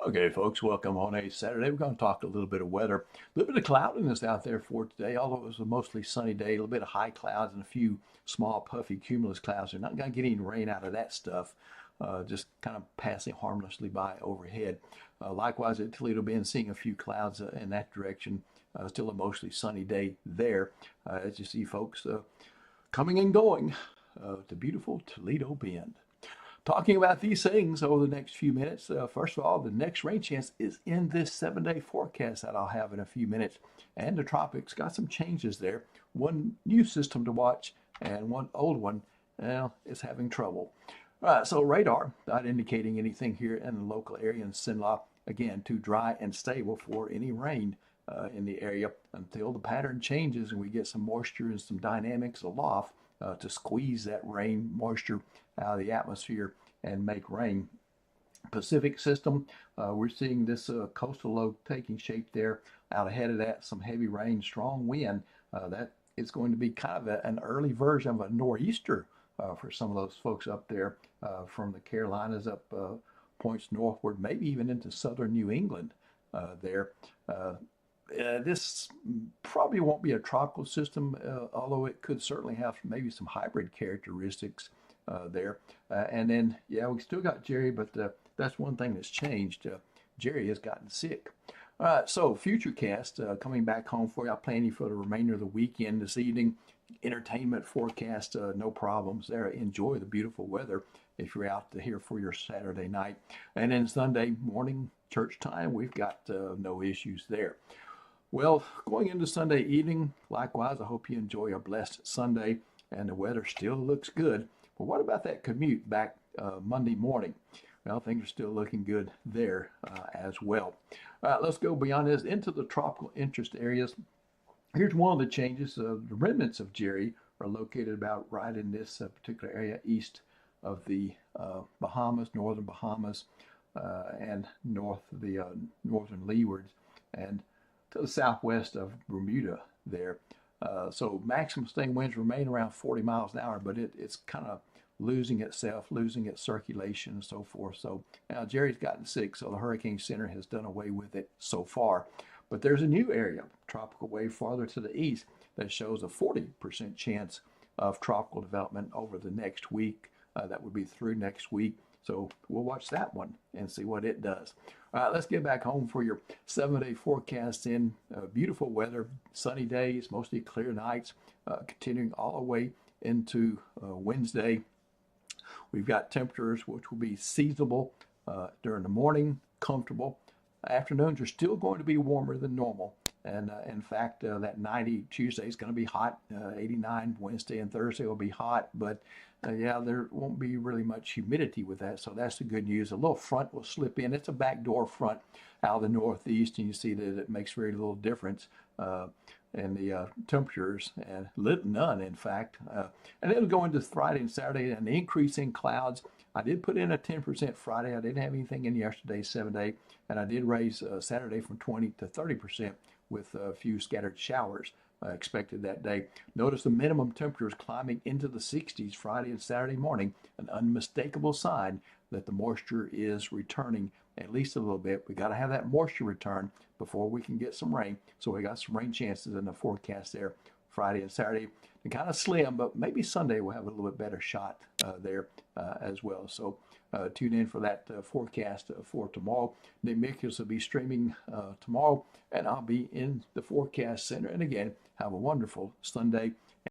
Okay, folks, welcome on a Saturday. We're going to talk a little bit of weather, a little bit of cloudiness out there for today, although it was a mostly sunny day, a little bit of high clouds and a few small puffy cumulus clouds. They're not going to get any rain out of that stuff, just kind of passing harmlessly by overhead. Likewise, at Toledo Bend, seeing a few clouds in that direction. Still a mostly sunny day there. As you see, folks, coming and going to beautiful Toledo Bend. Talking about these things over the next few minutes. First of all, the next rain chance is in this 7-day forecast that I'll have in a few minutes. And the tropics got some changes there. One new system to watch and one old one is having trouble. All right, so radar not indicating anything here in the local area in Sinlock. Again, too dry and stable for any rain in the area until the pattern changes and we get some moisture and some dynamics aloft to squeeze that rain moisture out of the atmosphere and make rain. Pacific system, we're seeing this coastal low taking shape there. Out ahead of that, some heavy rain, strong wind. That is going to be kind of an early version of a nor'easter for some of those folks up there from the Carolinas up points northward, maybe even into southern New England there. This probably won't be a tropical system, although it could certainly have maybe some hybrid characteristics there. And then, yeah, we still got Jerry, but that's one thing that's changed. Jerry has gotten sick. All right, so Futurecast coming back home for you. I plan you for the remainder of the weekend this evening. Entertainment forecast, no problems there. Enjoy the beautiful weather if you're out to here for your Saturday night. And then Sunday morning, church time, we've got no issues there. Well, going into Sunday evening, likewise, I hope you enjoy a blessed Sunday and the weather still looks good. But what about that commute back Monday morning? Well, things are still looking good there as well. All right, let's go beyond this into the tropical interest areas. Here's one of the changes. The remnants of Jerry are located about right in this particular area east of the Bahamas, northern Bahamas, and north of the northern leewards. And to the southwest of Bermuda there. So maximum sustained winds remain around 40 miles an hour, but it's kind of losing itself, losing its circulation and so forth. So now Jerry's gotten sick, so the Hurricane Center has done away with it so far. But there's a new area, tropical wave farther to the east, that shows a 40% chance of tropical development over the next week. That would be through next week. So we'll watch that one and see what it does. All right, let's get back home for your 7-day forecast in beautiful weather, sunny days, mostly clear nights, continuing all the way into Wednesday. We've got temperatures which will be seasonable during the morning, comfortable. Afternoons are still going to be warmer than normal. And in fact, that 90 Tuesday is going to be hot. 89 Wednesday and Thursday will be hot. But yeah, there won't be really much humidity with that. So that's the good news. A little front will slip in. It's a backdoor front out of the northeast. And you see that it makes very little difference in the temperatures, and none, in fact. And it'll go into Friday and Saturday, and the increase in clouds. I did put in a 10% Friday. I didn't have anything in yesterday's 7-day. And I did raise Saturday from 20 to 30% with a few scattered showers expected that day. Notice the minimum temperatures climbing into the 60s Friday and Saturday morning, an unmistakable sign that the moisture is returning at least a little bit. We got to have that moisture return before we can get some rain. So we got some rain chances in the forecast there Friday and Saturday. They're kind of slim, but maybe Sunday we'll have a little bit better shot there as well. So tune in for that forecast for tomorrow. Nick Mickels will be streaming tomorrow, and I'll be in the forecast center. And again, have a wonderful Sunday.